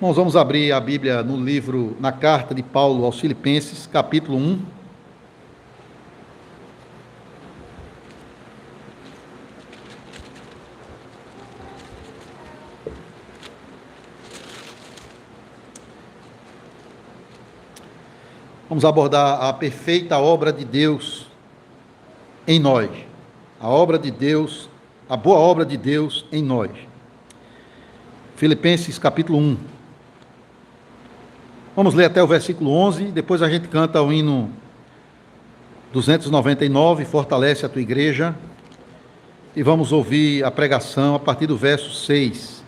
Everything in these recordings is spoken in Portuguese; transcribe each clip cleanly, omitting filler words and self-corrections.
Nós vamos abrir a Bíblia no livro, na carta de Paulo aos Filipenses, capítulo 1. Vamos abordar a perfeita obra de Deus em nós. A obra de Deus, a boa obra de Deus em nós. Filipenses, capítulo 1. Vamos ler até o versículo 11, depois a gente canta o hino 299, Fortalece a tua igreja, e vamos ouvir a pregação a partir do verso 6.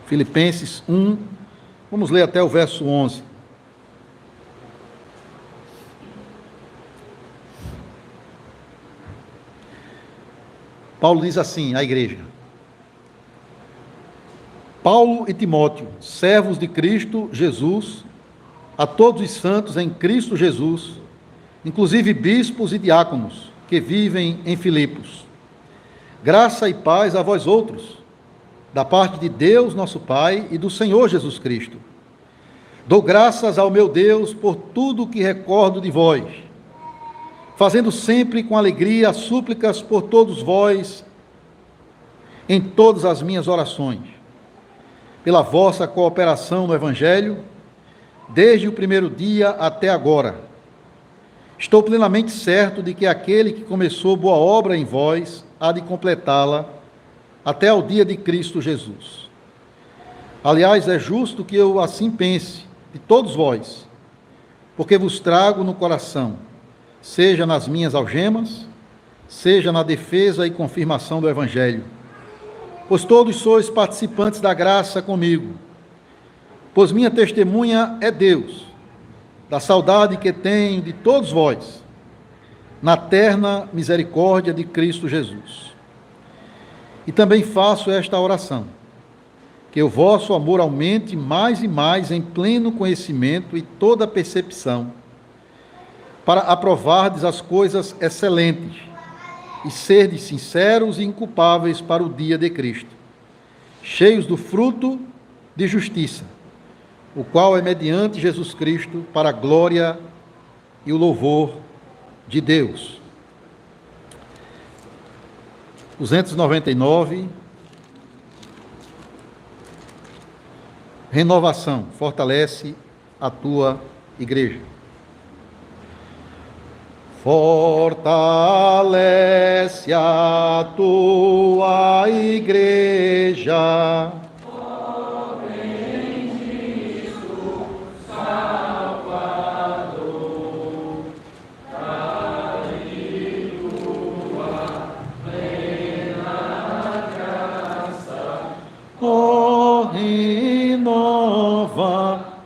Filipenses 1, vamos ler até o verso 11. Paulo diz assim à igreja: Paulo e Timóteo, servos de Cristo Jesus, a todos os santos em Cristo Jesus, inclusive bispos e diáconos que vivem em Filipos. Graça e paz a vós outros, da parte de Deus nosso Pai e do Senhor Jesus Cristo. Dou graças ao meu Deus por tudo o que recordo de vós, fazendo sempre com alegria súplicas por todos vós em todas as minhas orações, pela vossa cooperação no Evangelho, desde o primeiro dia até agora. Estou plenamente certo de que aquele que começou boa obra em vós há de completá-la até ao dia de Cristo Jesus. Aliás, é justo que eu assim pense de todos vós, porque vos trago no coração, seja nas minhas algemas, seja na defesa e confirmação do Evangelho. Pois todos sois participantes da graça comigo, pois minha testemunha é Deus, da saudade que tenho de todos vós, na terna misericórdia de Cristo Jesus. E também faço esta oração, que o vosso amor aumente mais e mais em pleno conhecimento e toda percepção, para aprovardes as coisas excelentes e serdes sinceros e inculpáveis para o dia de Cristo, cheios do fruto de justiça, o qual é mediante Jesus Cristo para a glória e o louvor de Deus. 299, renovação, fortalece a tua igreja. Fortalece a tua igreja, ó bendito Salvador, dá-lhe tua plena graça, ó, renova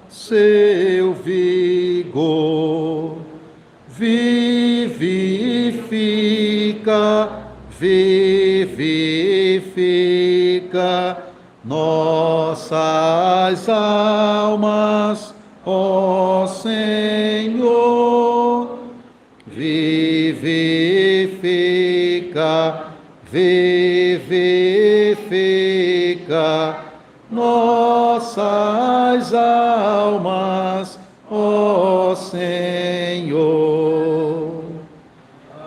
seu vigor, vivifica nossas almas, ó Senhor, vivifica nossas almas, ó Senhor.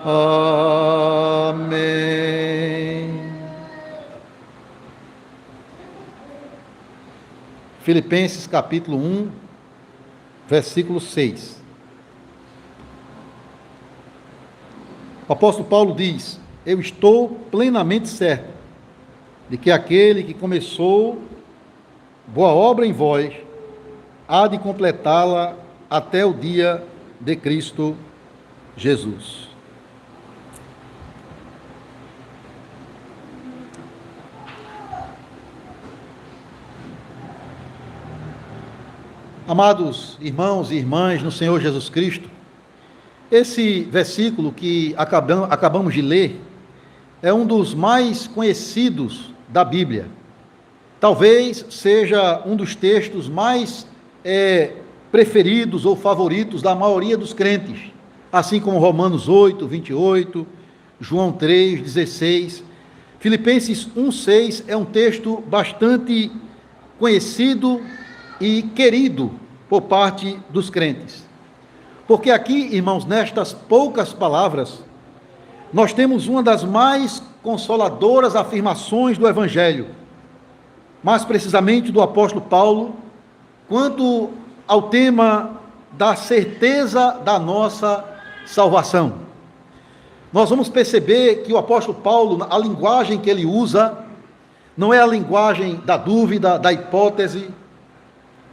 Amém. Filipenses capítulo 1, versículo 6. O apóstolo Paulo diz: eu estou plenamente certo de que aquele que começou boa obra em vós há de completá-la até o dia de Cristo Jesus. Amados irmãos e irmãs no Senhor Jesus Cristo, esse versículo que acabamos de ler é um dos mais conhecidos da Bíblia. Talvez seja um dos textos mais preferidos ou favoritos da maioria dos crentes, assim como Romanos 8, 28, João 3, 16. Filipenses 1, 6 é um texto bastante conhecido e querido por parte dos crentes. Porque aqui, irmãos, nestas poucas palavras, nós temos uma das mais consoladoras afirmações do Evangelho, mais precisamente do apóstolo Paulo, quanto ao tema da certeza da nossa salvação. Nós vamos perceber que o apóstolo Paulo, a linguagem que ele usa, não é a linguagem da dúvida, da hipótese,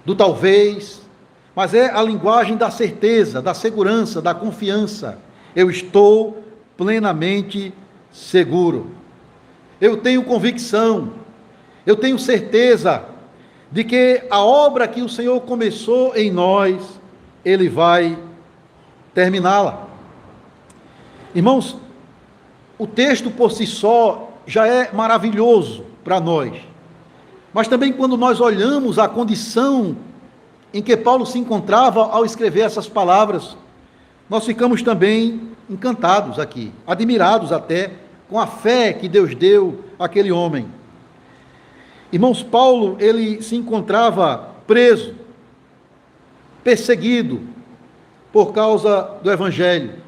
do talvez, mas é a linguagem da certeza, da segurança, da confiança. Eu estou plenamente seguro. Eu tenho convicção, eu tenho certeza de que a obra que o Senhor começou em nós, Ele vai terminá-la. Irmãos, o texto por si só já é maravilhoso para nós, mas também quando nós olhamos a condição em que Paulo se encontrava ao escrever essas palavras, nós ficamos também encantados aqui, admirados até com a fé que Deus deu àquele homem. Irmãos, Paulo, ele se encontrava preso, perseguido por causa do Evangelho.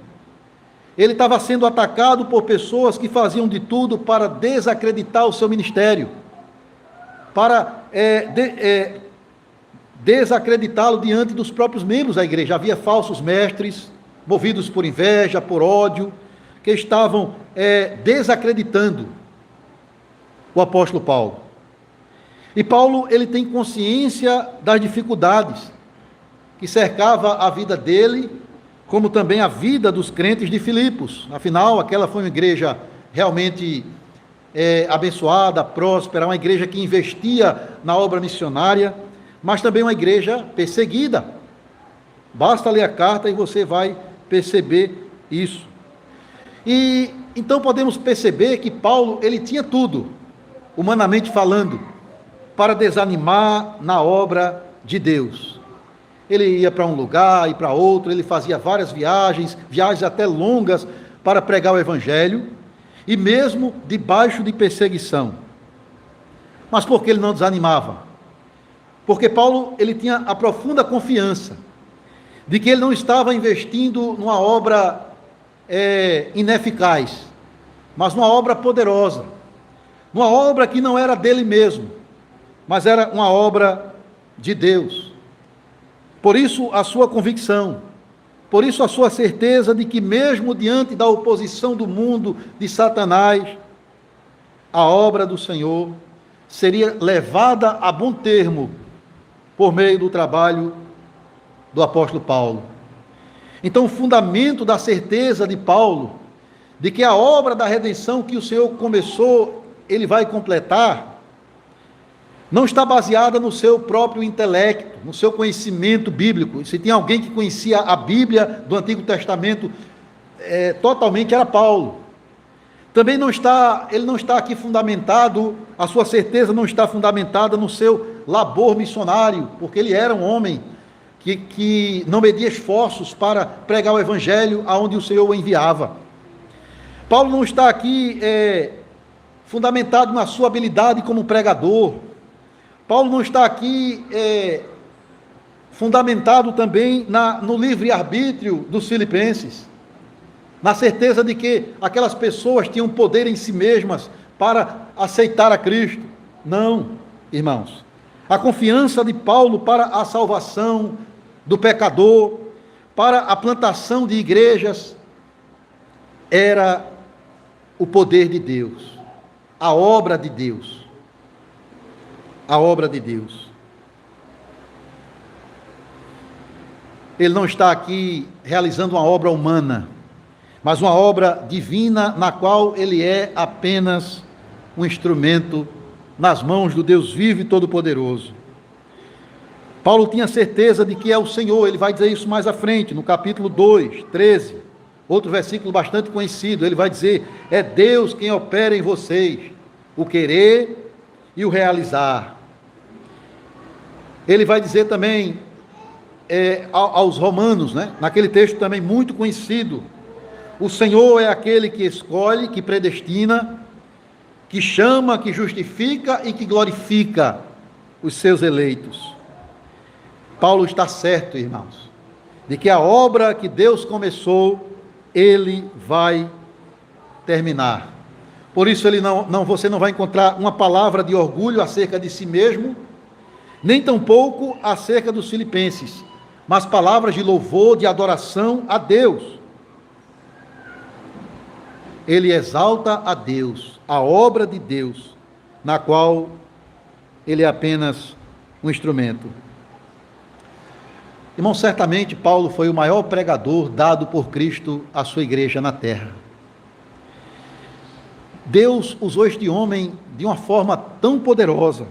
Ele estava sendo atacado por pessoas que faziam de tudo para desacreditar o seu ministério, para desacreditá-lo diante dos próprios membros da igreja. Havia falsos mestres, movidos por inveja, por ódio, que estavam desacreditando o apóstolo Paulo. E Paulo, ele tem consciência das dificuldades que cercava a vida dele, como também a vida dos crentes de Filipos. Afinal, aquela foi uma igreja realmente abençoada, próspera, uma igreja que investia na obra missionária, mas também uma igreja perseguida. Basta ler a carta e você vai perceber isso. E então podemos perceber que Paulo, ele tinha tudo, humanamente falando, para desanimar na obra de Deus. Ele ia para um lugar e para outro, ele fazia várias viagens até longas para pregar o Evangelho, e mesmo debaixo de perseguição. Mas por que ele não desanimava? Porque Paulo, ele tinha a profunda confiança de que ele não estava investindo numa obra ineficaz, mas numa obra poderosa, numa obra que não era dele mesmo, mas era uma obra de Deus. Por isso a sua convicção, por isso a sua certeza de que mesmo diante da oposição do mundo, de Satanás, a obra do Senhor seria levada a bom termo por meio do trabalho do apóstolo Paulo. Então o fundamento da certeza de Paulo, de que a obra da redenção que o Senhor começou, Ele vai completar, não está baseada no seu próprio intelecto, no seu conhecimento bíblico. Se tem alguém que conhecia a Bíblia do Antigo Testamento totalmente, era Paulo. Também ele não está aqui fundamentado, a sua certeza não está fundamentada no seu labor missionário, porque ele era um homem que não media esforços para pregar o Evangelho aonde o Senhor o enviava. Paulo não está aqui fundamentado na sua habilidade como pregador. Paulo não está aqui fundamentado também no livre-arbítrio dos filipenses, na certeza de que aquelas pessoas tinham poder em si mesmas para aceitar a Cristo. Não, irmãos. A confiança de Paulo para a salvação do pecador, para a plantação de igrejas, era o poder de Deus, a obra de Deus. A obra de Deus. Ele não está aqui realizando uma obra humana, mas uma obra divina na qual ele é apenas um instrumento nas mãos do Deus vivo e todo-poderoso. Paulo tinha certeza de que é o Senhor, ele vai dizer isso mais à frente, no capítulo 2, 13, outro versículo bastante conhecido, ele vai dizer, é Deus quem opera em vocês, o querer e o realizar. Ele vai dizer também aos romanos, naquele texto também muito conhecido, o Senhor é aquele que escolhe, que predestina, que chama, que justifica e que glorifica os seus eleitos. Paulo está certo, irmãos, de que a obra que Deus começou, Ele vai terminar. Por isso você não vai encontrar uma palavra de orgulho acerca de si mesmo, nem tampouco acerca dos filipenses, mas palavras de louvor, de adoração a Deus. Ele exalta a Deus, a obra de Deus, na qual ele é apenas um instrumento. Irmão, certamente Paulo foi o maior pregador dado por Cristo à sua igreja na terra. Deus usou este homem de uma forma tão poderosa,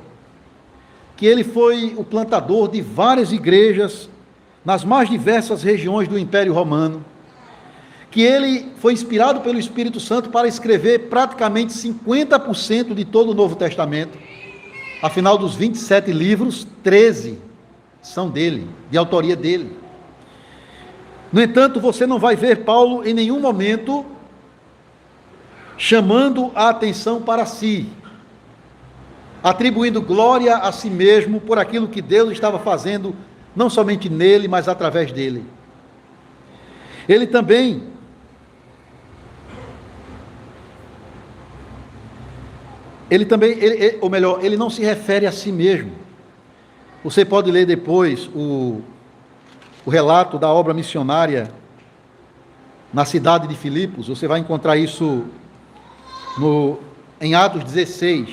que ele foi o plantador de várias igrejas nas mais diversas regiões do Império Romano, que ele foi inspirado pelo Espírito Santo para escrever praticamente 50% de todo o Novo Testamento. Afinal, dos 27 livros, 13 são dele, de autoria dele. No entanto, você não vai ver Paulo em nenhum momento chamando a atenção para si, atribuindo glória a si mesmo por aquilo que Deus estava fazendo, não somente nele, mas através dele. Ele não se refere a si mesmo. Você pode ler depois o relato da obra missionária na cidade de Filipos, você vai encontrar isso em Atos 16.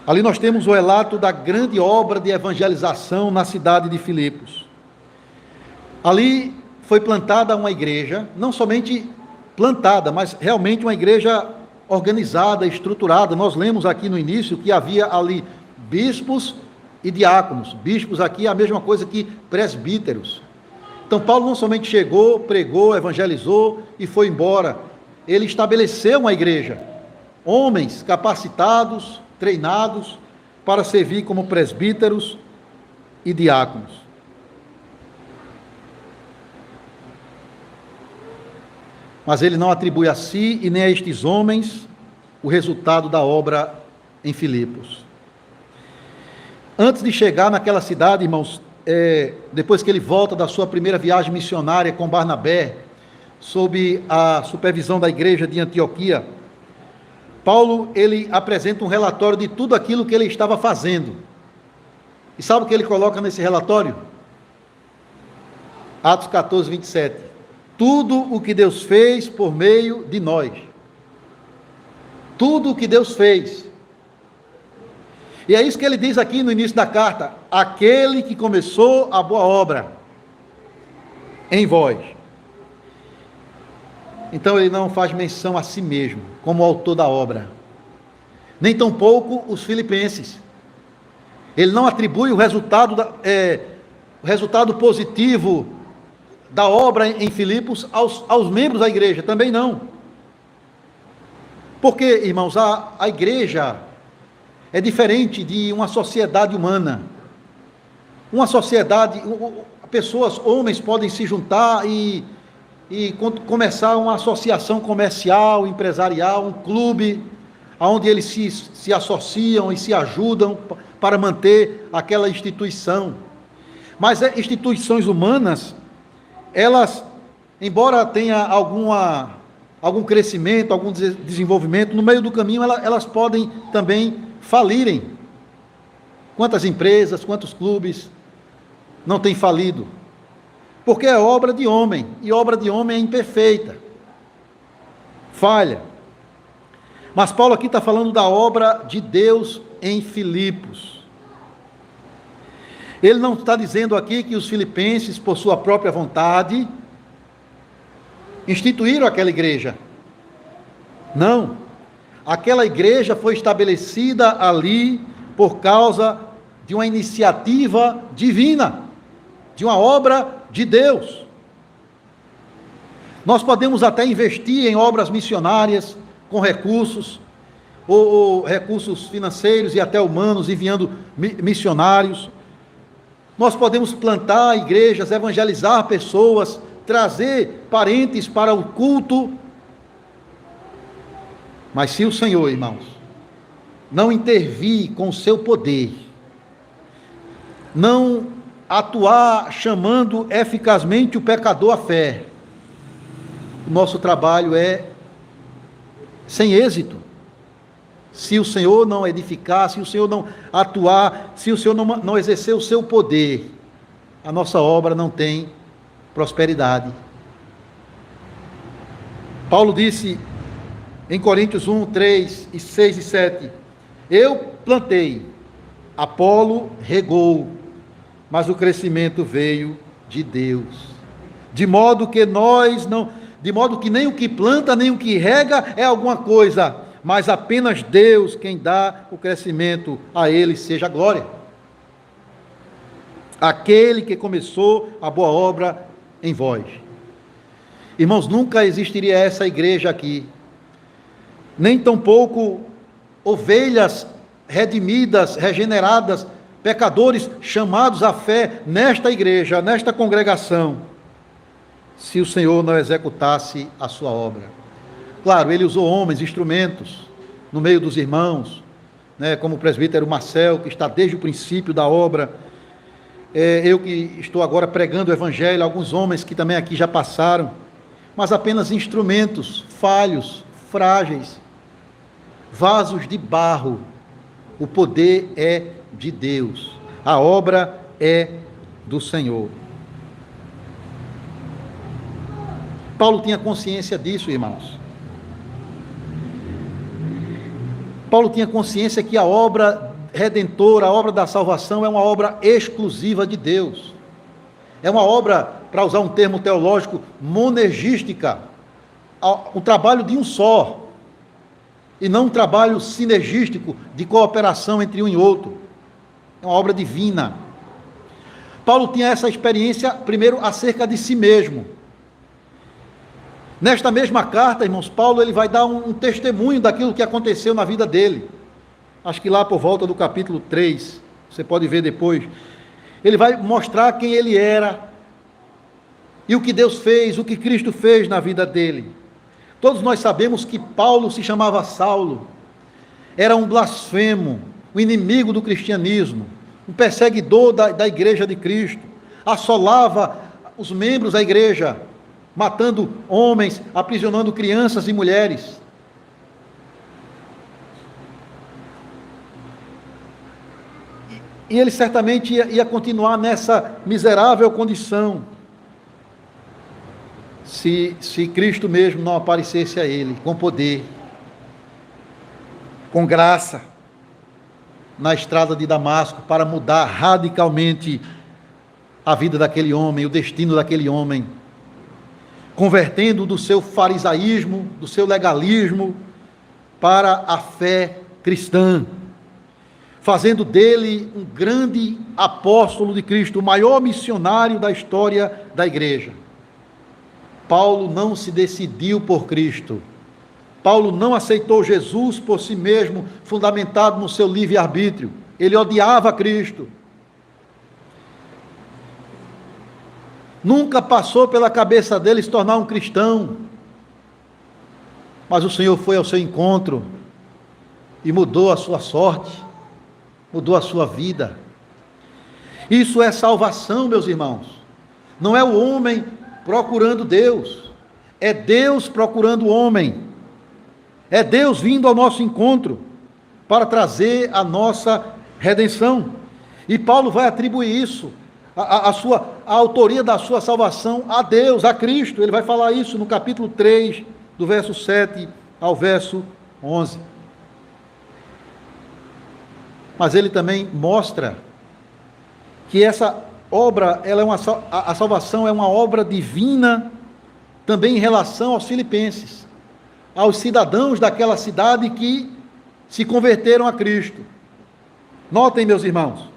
Ali nós temos o relato da grande obra de evangelização na cidade de Filipos. Ali foi plantada uma igreja, não somente plantada, mas realmente uma igreja organizada, estruturada. Nós lemos aqui no início que havia ali bispos e diáconos. Bispos aqui é a mesma coisa que presbíteros. Então Paulo não somente chegou, pregou, evangelizou e foi embora. Ele estabeleceu uma igreja, homens capacitados, treinados para servir como presbíteros e diáconos. Mas ele não atribui a si e nem a estes homens o resultado da obra em Filipos. Antes de chegar naquela cidade, irmãos, depois que ele volta da sua primeira viagem missionária com Barnabé, sob a supervisão da igreja de Antioquia, Paulo, ele apresenta um relatório de tudo aquilo que ele estava fazendo. E sabe o que ele coloca nesse relatório? Atos 14, 27. Tudo o que Deus fez por meio de nós. Tudo o que Deus fez. E é isso que ele diz aqui no início da carta: aquele que começou a boa obra em vós. Então ele não faz menção a si mesmo como autor da obra, nem tampouco os filipenses. Ele não atribui o resultado positivo da obra em Filipos aos membros da igreja, também não. Porque, irmãos, a igreja é diferente de uma sociedade humana. Uma sociedade, pessoas, homens podem se juntar e começar uma associação comercial, empresarial, um clube, onde eles se associam e se ajudam para manter aquela instituição. Mas instituições humanas, elas, embora tenha algum crescimento, algum desenvolvimento, no meio do caminho elas podem também falirem. Quantas empresas, quantos clubes não têm falido? Porque é obra de homem, e obra de homem é imperfeita, falha. Mas Paulo aqui está falando da obra de Deus em Filipos. Ele não está dizendo aqui que os filipenses, por sua própria vontade, instituíram aquela igreja. Não. Aquela igreja foi estabelecida ali por causa de uma iniciativa divina, de uma obra de Deus. Nós podemos até investir em obras missionárias com recursos, ou recursos financeiros e até humanos, enviando missionários. Nós podemos plantar igrejas, evangelizar pessoas, trazer parentes para o culto. Mas se o Senhor, irmãos, não intervir com o seu poder, não atuar chamando eficazmente o pecador à fé. O nosso trabalho é sem êxito. Se o Senhor não edificar, se o Senhor não atuar, se o Senhor não exercer o seu poder, a nossa obra não tem prosperidade. Paulo disse em Coríntios 1, 3, 6 e 7, eu plantei, Apolo regou, mas o crescimento veio de Deus. De modo que nem o que planta, nem o que rega é alguma coisa, mas apenas Deus quem dá o crescimento, a Ele seja a glória. Aquele que começou a boa obra em vós. Irmãos, nunca existiria essa igreja aqui, nem tampouco ovelhas redimidas, regeneradas, pecadores chamados à fé nesta igreja, nesta congregação, se o Senhor não executasse a sua obra. Claro, ele usou homens, instrumentos, no meio dos irmãos, né, como o presbítero Marcel, que está desde o princípio da obra. Eu que estou agora pregando o evangelho, alguns homens que também aqui já passaram, mas apenas instrumentos falhos, frágeis, vasos de barro. O poder é de Deus, a obra é do Senhor. Paulo tinha consciência disso, irmãos. Paulo tinha consciência que a obra redentora, a obra da salvação é uma obra exclusiva de Deus. É uma obra, para usar um termo teológico, monergística, um trabalho de um só, e não um trabalho sinergístico de cooperação entre um e outro. É uma obra divina. Paulo tinha essa experiência, primeiro, acerca de si mesmo. Nesta mesma carta, irmãos, Paulo ele vai dar um testemunho daquilo que aconteceu na vida dele. Acho que lá por volta do capítulo 3, você pode ver depois. Ele vai mostrar quem ele era, e o que Deus fez, o que Cristo fez na vida dele. Todos nós sabemos que Paulo se chamava Saulo, era um blasfemo, um inimigo do cristianismo, um perseguidor da igreja de Cristo, assolava os membros da igreja, matando homens, aprisionando crianças e mulheres. E ele certamente ia continuar nessa miserável condição, se Cristo mesmo não aparecesse a ele com poder, com graça, na estrada de Damasco, para mudar radicalmente a vida daquele homem, o destino daquele homem, convertendo do seu farisaísmo, do seu legalismo, para a fé cristã, fazendo dele um grande apóstolo de Cristo, o maior missionário da história da igreja. Paulo não se decidiu por Cristo. Paulo não aceitou Jesus por si mesmo, fundamentado no seu livre-arbítrio. Ele odiava Cristo. Nunca passou pela cabeça dele se tornar um cristão. Mas o Senhor foi ao seu encontro e mudou a sua sorte, mudou a sua vida. Isso é salvação, meus irmãos. Não é o homem procurando Deus, é Deus procurando o homem. É Deus vindo ao nosso encontro para trazer a nossa redenção. E Paulo vai atribuir isso, a autoria da sua salvação a Deus, a Cristo. Ele vai falar isso no capítulo 3, do verso 7 ao verso 11. Mas ele também mostra que essa obra, a salvação é uma obra divina também em relação aos filipenses, aos cidadãos daquela cidade que se converteram a Cristo. Notem, meus irmãos,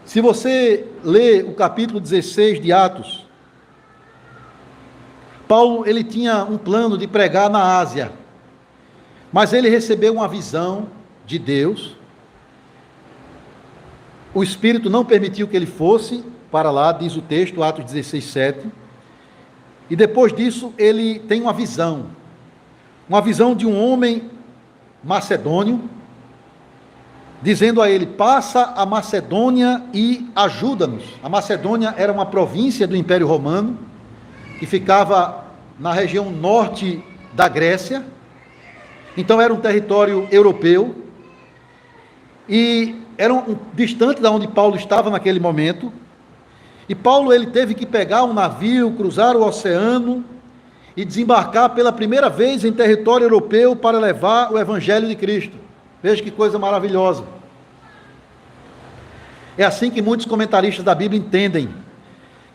se você lê o capítulo 16 de Atos, Paulo ele tinha um plano de pregar na Ásia, mas ele recebeu uma visão de Deus. O Espírito não permitiu que ele fosse para lá, diz o texto, Atos 16, 7. E depois disso, ele tem uma visão de um homem macedônio, dizendo a ele: passa a Macedônia e ajuda-nos. A Macedônia era uma província do Império Romano, que ficava na região norte da Grécia, então era um território europeu, e era distante de onde Paulo estava naquele momento, e Paulo ele teve que pegar um navio, cruzar o oceano, e desembarcar pela primeira vez em território europeu para levar o Evangelho de Cristo. Veja que coisa maravilhosa. É assim que muitos comentaristas da Bíblia entendem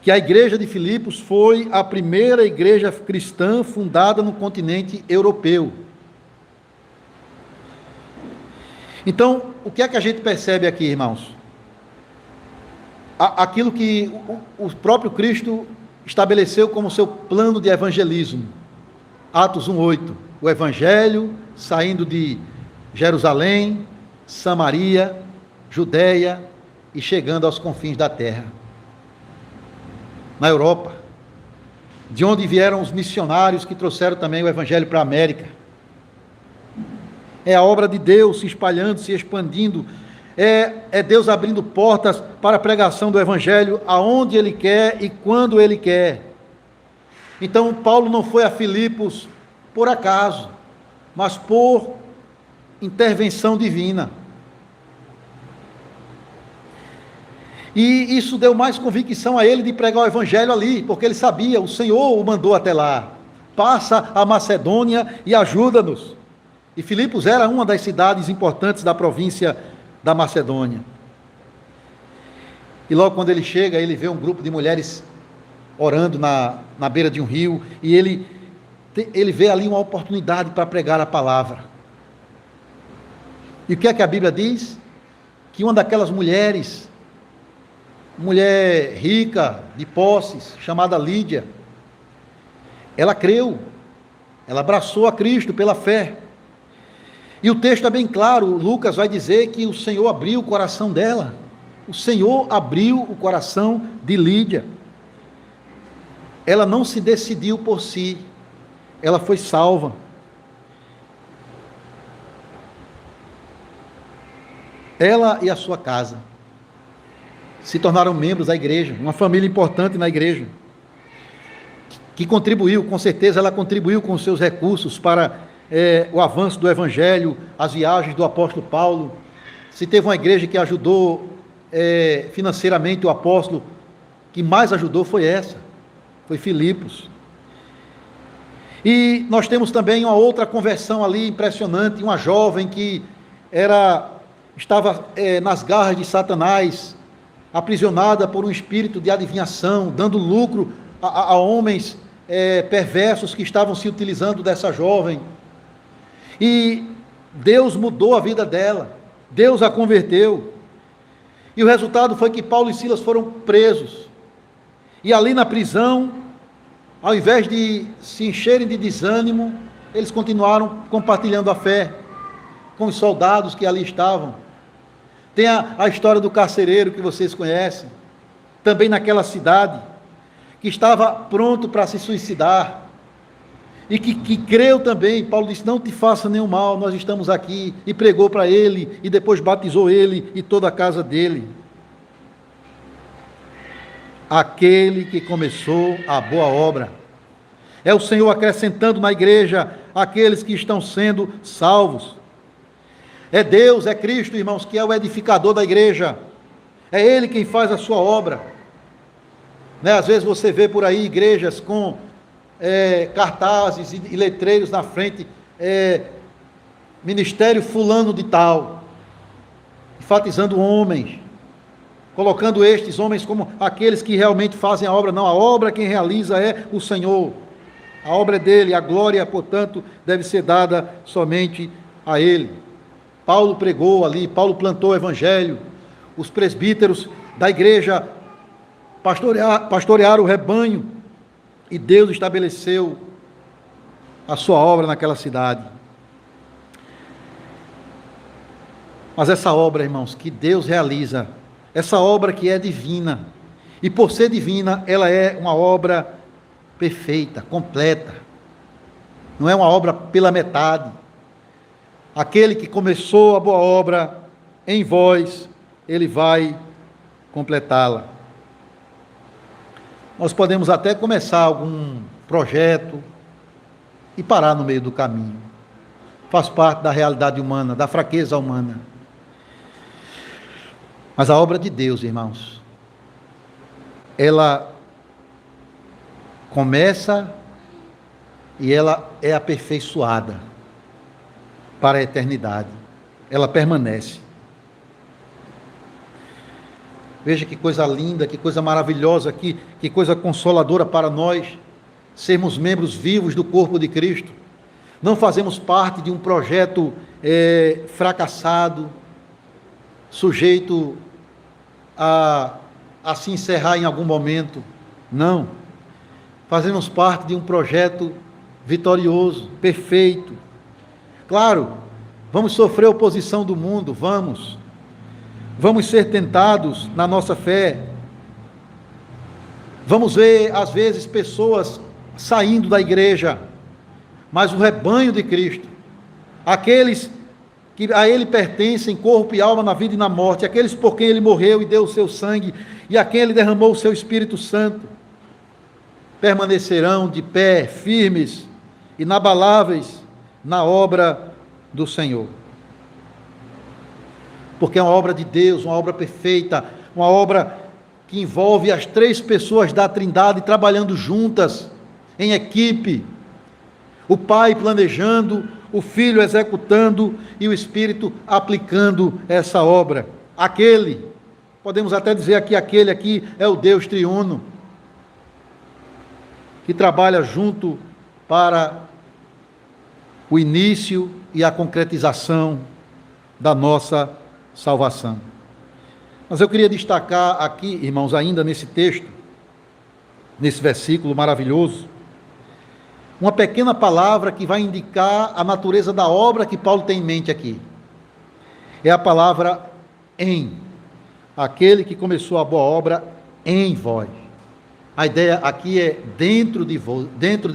que a igreja de Filipos foi a primeira igreja cristã fundada no continente europeu. Então, o que é que a gente percebe aqui, irmãos? Aquilo que o próprio Cristo estabeleceu como seu plano de evangelismo. Atos 1:8. O evangelho saindo de Jerusalém, Samaria, Judeia e chegando aos confins da terra. Na Europa, de onde vieram os missionários que trouxeram também o evangelho para a América. É a obra de Deus se espalhando, se expandindo. É Deus abrindo portas para a pregação do evangelho aonde Ele quer e quando Ele quer. Então, Paulo não foi a Filipos por acaso, mas por intervenção divina. E isso deu mais convicção a ele de pregar o evangelho ali, porque ele sabia, o Senhor o mandou até lá. Passa a Macedônia e ajuda-nos. E Filipos era uma das cidades importantes da província da Macedônia. E logo quando ele chega, ele vê um grupo de mulheres orando na beira de um rio, e ele vê ali uma oportunidade para pregar a palavra. E o que é que a Bíblia diz? Que uma daquelas mulheres, mulher rica, de posses, chamada Lídia, ela creu, ela abraçou a Cristo pela fé. E o texto é bem claro, Lucas vai dizer que o Senhor abriu o coração dela. O Senhor abriu o coração de Lídia. Ela não se decidiu por si, ela foi salva. Ela e a sua casa se tornaram membros da igreja, uma família importante na igreja, que contribuiu, com certeza ela contribuiu com os seus recursos para o avanço do evangelho, as viagens do apóstolo Paulo. Se teve uma igreja que ajudou financeiramente o apóstolo, que mais ajudou foi Filipos. E nós temos também uma outra conversão ali impressionante, uma jovem que estava nas garras de Satanás, aprisionada por um espírito de adivinhação, dando lucro a homens perversos que estavam se utilizando dessa jovem. E Deus mudou a vida dela, Deus a converteu. E o resultado foi que Paulo e Silas foram presos. E ali na prisão, ao invés de se encherem de desânimo, eles continuaram compartilhando a fé com os soldados que ali estavam. Tem a história do carcereiro que vocês conhecem, também naquela cidade, que estava pronto para se suicidar, e que creu também. Paulo disse: não te faça nenhum mal, nós estamos aqui, e pregou para ele, e depois batizou ele e toda a casa dele. Aquele que começou a boa obra, é o Senhor acrescentando na igreja aqueles que estão sendo salvos. É Deus, é Cristo, irmãos, que é o edificador da igreja. É Ele quem faz a sua obra. Às vezes você vê por aí igrejas com cartazes e letreiros na frente, ministério fulano de tal, enfatizando homens, colocando estes homens como aqueles que realmente fazem a obra. Não, a obra quem realiza é o Senhor. A obra é dele, a glória, portanto, deve ser dada somente a Ele. Paulo pregou ali, Paulo plantou o evangelho, os presbíteros da igreja pastorearam o rebanho, e Deus estabeleceu a sua obra naquela cidade. Mas essa obra, irmãos, que Deus realiza, essa obra que é divina, e por ser divina, ela é uma obra perfeita, completa, não é uma obra pela metade. Aquele que começou a boa obra em vós, Ele vai completá-la. Nós podemos até começar algum projeto e parar no meio do caminho. Faz parte da realidade humana, da fraqueza humana. Mas a obra de Deus, irmãos, ela começa e ela é aperfeiçoada para a eternidade. Ela permanece. Veja que coisa linda, que coisa maravilhosa, que coisa consoladora para nós, sermos membros vivos do corpo de Cristo. Não fazemos parte de um projeto fracassado, sujeito a se encerrar em algum momento. Não. Fazemos parte de um projeto vitorioso, perfeito. Claro, vamos sofrer oposição do mundo, vamos ser tentados na nossa fé, vamos ver às vezes pessoas saindo da igreja, mas o rebanho de Cristo, aqueles que a Ele pertencem, corpo e alma, na vida e na morte, aqueles por quem Ele morreu e deu o seu sangue, e a quem Ele derramou o seu Espírito Santo, permanecerão de pé, firmes, inabaláveis, na obra do Senhor. Porque é uma obra de Deus, uma obra perfeita, uma obra que envolve as três pessoas da Trindade trabalhando juntas, em equipe. O Pai planejando, o Filho executando e o Espírito aplicando essa obra. Podemos até dizer aquele aqui é o Deus triuno, que trabalha junto para o início e a concretização da nossa salvação. Mas eu queria destacar aqui, irmãos, ainda nesse texto, nesse versículo maravilhoso, uma pequena palavra que vai indicar a natureza da obra que Paulo tem em mente aqui. É a palavra em. Aquele que começou a boa obra em vós. A ideia aqui é dentro de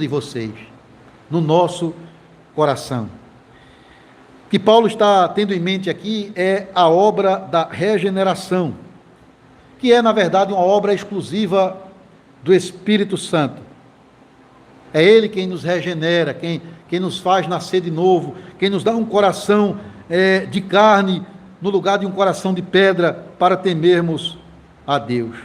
vocês, no nosso coração. O que Paulo está tendo em mente aqui é a obra da regeneração, que é, na verdade, uma obra exclusiva do Espírito Santo. É Ele quem nos regenera, quem nos faz nascer de novo, quem nos dá um coração de carne no lugar de um coração de pedra para temermos a Deus.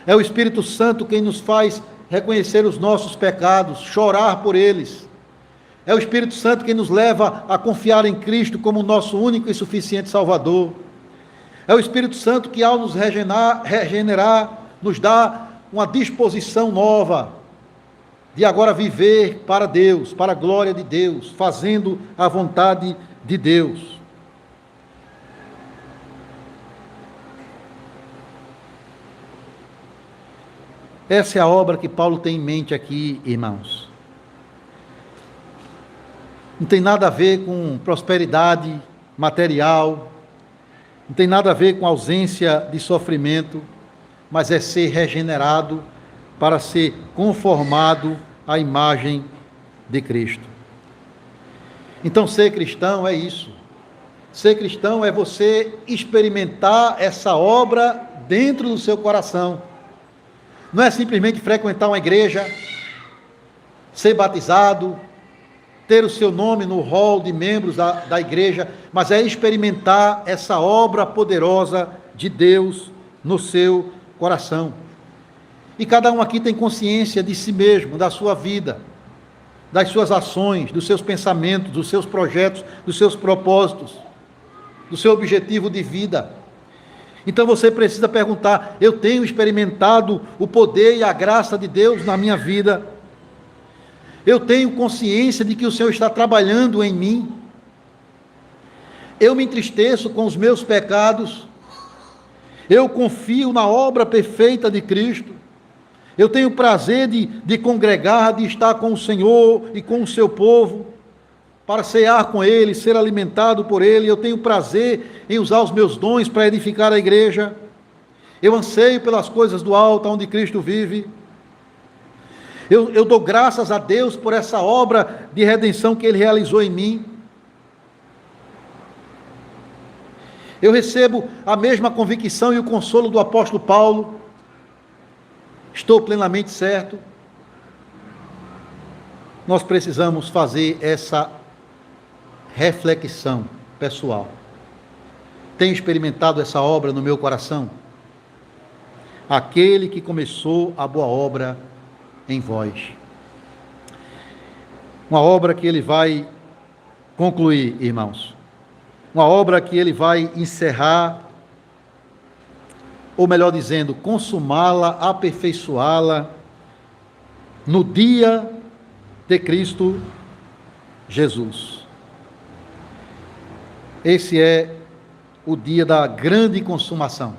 É o Espírito Santo quem nos faz reconhecer os nossos pecados, chorar por eles. É o Espírito Santo quem nos leva a confiar em Cristo como nosso único e suficiente Salvador. É o Espírito Santo que, ao nos regenerar, nos dá uma disposição nova de agora viver para Deus, para a glória de Deus, fazendo a vontade de Deus. Essa é a obra que Paulo tem em mente aqui, irmãos. Não tem nada a ver com prosperidade material, não tem nada a ver com ausência de sofrimento, mas é ser regenerado para ser conformado à imagem de Cristo. Então, ser cristão é isso. Ser cristão é você experimentar essa obra dentro do seu coração. Não é simplesmente frequentar uma igreja, ser batizado, ter o seu nome no rol de membros da igreja, mas é experimentar essa obra poderosa de Deus no seu coração. E cada um aqui tem consciência de si mesmo, da sua vida, das suas ações, dos seus pensamentos, dos seus projetos, dos seus propósitos, do seu objetivo de vida. Então você precisa perguntar: eu tenho experimentado o poder e a graça de Deus na minha vida? Eu tenho consciência de que o Senhor está trabalhando em mim? Eu me entristeço com os meus pecados? Eu confio na obra perfeita de Cristo? Eu tenho prazer de congregar, de estar com o Senhor e com o seu povo, para cear com Ele, ser alimentado por Ele. Eu tenho prazer em usar os meus dons para edificar a igreja. Eu anseio pelas coisas do alto, onde Cristo vive. Eu dou graças a Deus por essa obra de redenção que Ele realizou em mim. Eu recebo a mesma convicção e o consolo do apóstolo Paulo. Estou plenamente certo. Nós precisamos fazer essa reflexão pessoal. Tenho experimentado essa obra no meu coração? Aquele que começou a boa obra em vós. Uma obra que ele vai concluir, irmãos. Uma obra que ele vai encerrar, ou melhor dizendo, consumá-la, aperfeiçoá-la no dia de Cristo Jesus. Esse é o dia da grande consumação,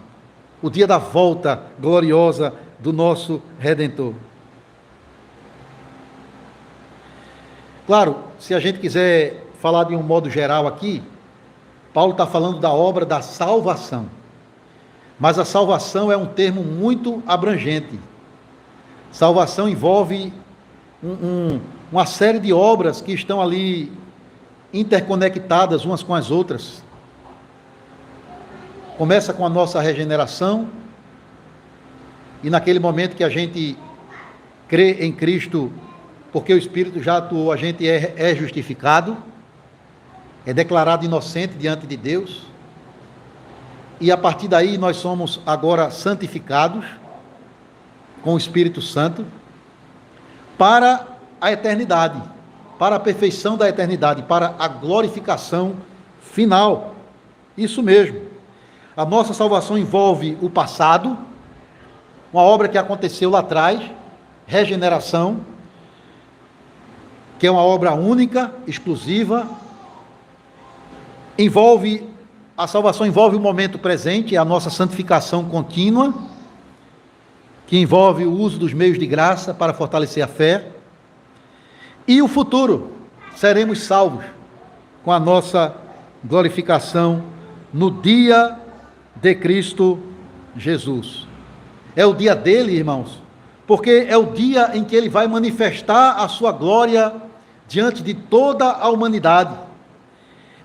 o dia da volta gloriosa do nosso Redentor. Claro, se a gente quiser falar de um modo geral aqui, Paulo está falando da obra da salvação. Mas a salvação é um termo muito abrangente. Salvação envolve uma série de obras que estão ali interconectadas umas com as outras. Começa com a nossa regeneração, e naquele momento que a gente crê em Cristo, porque o Espírito já atuou, a gente é justificado, é declarado inocente diante de Deus, e a partir daí nós somos agora santificados com o Espírito Santo para a eternidade, para a perfeição da eternidade, para a glorificação final. Isso mesmo. A nossa salvação envolve o passado, uma obra que aconteceu lá atrás, regeneração, que é uma obra única, exclusiva. A salvação envolve o momento presente, a nossa santificação contínua, que envolve o uso dos meios de graça para fortalecer a fé. E o futuro, seremos salvos com a nossa glorificação no dia de Cristo Jesus. É o dia dele, irmãos, porque é o dia em que ele vai manifestar a sua glória diante de toda a humanidade.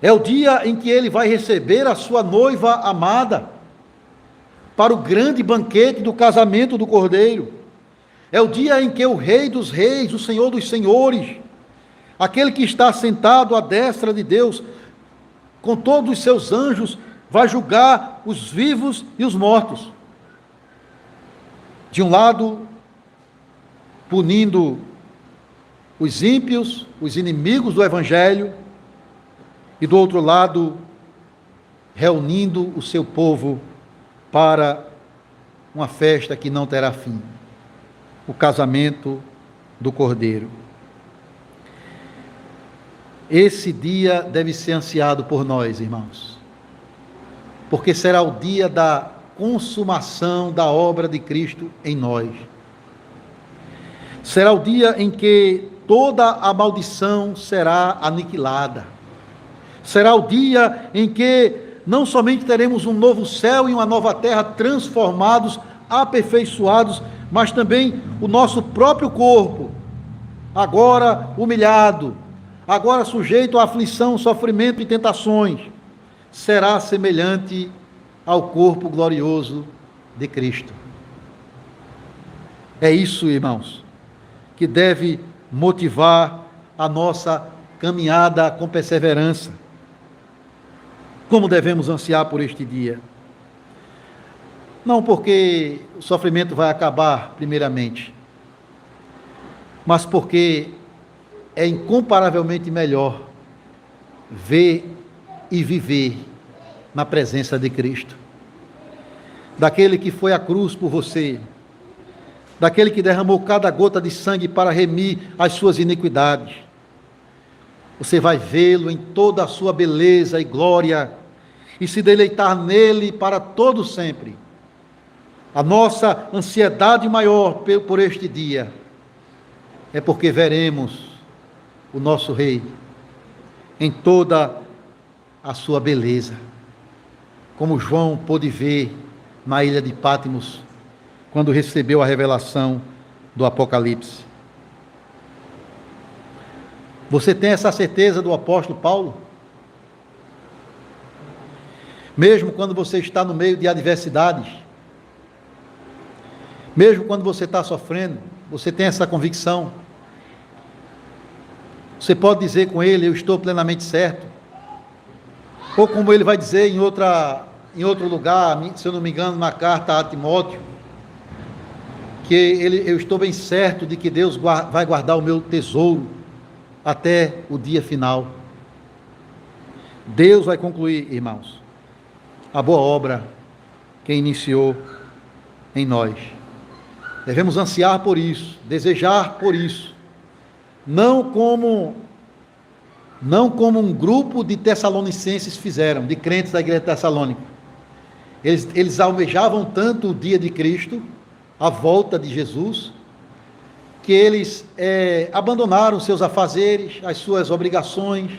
É o dia em que ele vai receber a sua noiva amada para o grande banquete do casamento do Cordeiro. É o dia em que o Rei dos Reis, o Senhor dos Senhores, aquele que está sentado à destra de Deus, com todos os seus anjos, vai julgar os vivos e os mortos. De um lado, punindo os ímpios, os inimigos do Evangelho, e do outro lado, reunindo o seu povo para uma festa que não terá fim, o casamento do Cordeiro. Esse dia deve ser ansiado por nós, irmãos, porque será o dia da consumação da obra de Cristo em nós. Será o dia em que toda a maldição será aniquilada. Será o dia em que não somente teremos um novo céu e uma nova terra transformados, aperfeiçoados, mas também o nosso próprio corpo, agora humilhado, agora sujeito à aflição, sofrimento e tentações, será semelhante ao corpo glorioso de Cristo. É isso, irmãos, que deve motivar a nossa caminhada com perseverança. Como devemos ansiar por este dia? Não porque o sofrimento vai acabar primeiramente, mas porque é incomparavelmente melhor ver e viver na presença de Cristo, daquele que foi à cruz por você, daquele que derramou cada gota de sangue para remir as suas iniquidades. Você vai vê-lo em toda a sua beleza e glória e se deleitar nele para todo sempre. A nossa ansiedade maior por este dia é porque veremos o nosso Rei em toda a sua beleza, como João pôde ver na ilha de Patmos, quando recebeu a revelação do Apocalipse. Você tem essa certeza do apóstolo Paulo? Mesmo quando você está no meio de adversidades, mesmo quando você está sofrendo, você tem essa convicção. Você pode dizer com ele: eu estou plenamente certo. Ou como ele vai dizer em outro lugar, se eu não me engano, na carta a Timóteo, que eu estou bem certo de que Deus vai guardar o meu tesouro até o dia final. Deus vai concluir, irmãos, a boa obra que iniciou em nós. Devemos ansiar por isso, desejar por isso, não como um grupo de tessalonicenses fizeram, de crentes da igreja de Tessalônica. Eles almejavam tanto o dia de Cristo, a volta de Jesus, que eles abandonaram seus afazeres, as suas obrigações,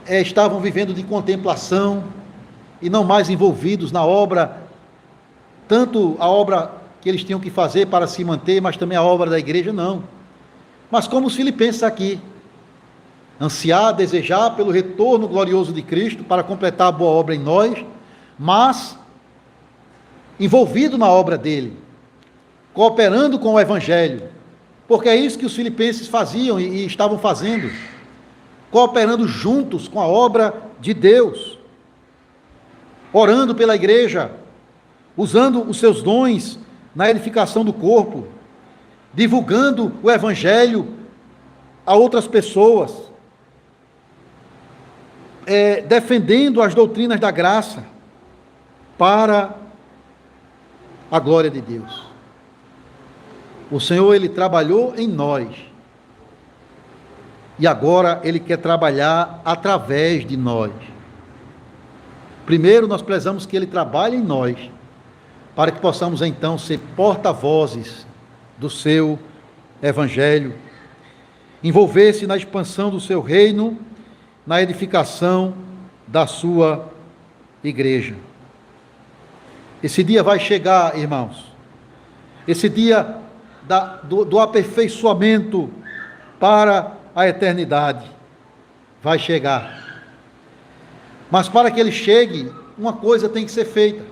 estavam vivendo de contemplação e não mais envolvidos na obra, tanto a obra que eles tinham que fazer para se manter, mas também a obra da igreja, não. Mas como os filipenses aqui, ansiar, desejar pelo retorno glorioso de Cristo para completar a boa obra em nós, mas envolvido na obra dele, cooperando com o Evangelho, porque é isso que os filipenses faziam e estavam fazendo, cooperando juntos com a obra de Deus, orando pela igreja, usando os seus dons na edificação do corpo, divulgando o Evangelho a outras pessoas, defendendo as doutrinas da graça para a glória de Deus. O Senhor, Ele trabalhou em nós e agora Ele quer trabalhar através de nós. Primeiro nós precisamos que Ele trabalhe em nós, para que possamos então ser porta-vozes do seu Evangelho, envolver-se na expansão do seu reino, na edificação da sua igreja. Esse dia vai chegar, irmãos, esse dia do aperfeiçoamento para a eternidade vai chegar. Mas para que ele chegue, uma coisa tem que ser feita: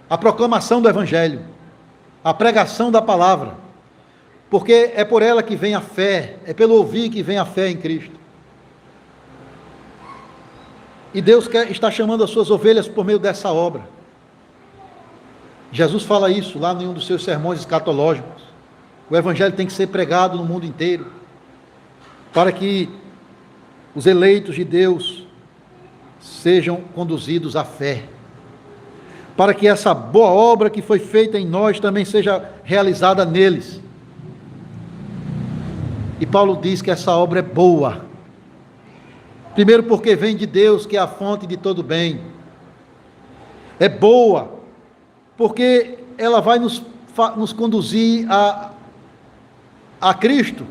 a proclamação do Evangelho, a pregação da palavra, porque é por ela que vem a fé, é pelo ouvir que vem a fé em Cristo. E Deus está chamando as suas ovelhas por meio dessa obra. Jesus fala isso lá em um dos seus sermões escatológicos. O Evangelho tem que ser pregado no mundo inteiro, para que os eleitos de Deus sejam conduzidos à fé, para que essa boa obra que foi feita em nós também seja realizada neles. E Paulo diz que essa obra é boa, primeiro porque vem de Deus, que é a fonte de todo bem. É boa porque ela vai nos conduzir a Cristo,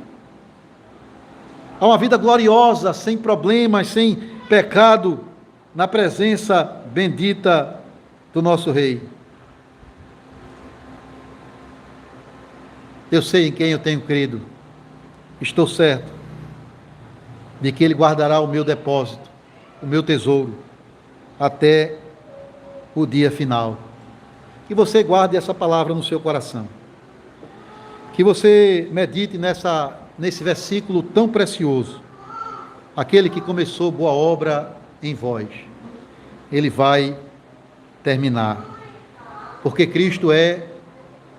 a uma vida gloriosa, sem problemas, sem pecado, na presença bendita do nosso Rei. Eu sei em quem eu tenho crido, estou certo de que Ele guardará o meu depósito, o meu tesouro, até o dia final. Que você guarde essa palavra no seu coração, que você medite nesse versículo tão precioso. Aquele que começou boa obra em vós, Ele vai terminar, porque Cristo é,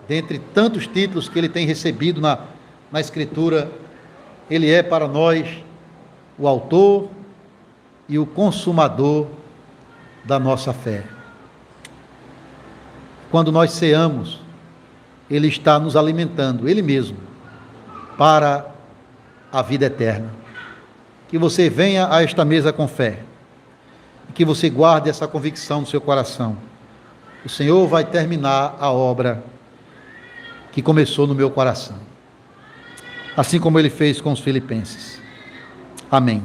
dentre tantos títulos que Ele tem recebido na Escritura, Ele é para nós o autor e o consumador da nossa fé. Quando nós ceamos, Ele está nos alimentando, Ele mesmo, para a vida eterna. Que você venha a esta mesa com fé, que você guarde essa convicção no seu coração. O Senhor vai terminar a obra que começou no meu coração, assim como Ele fez com os filipenses. Amém.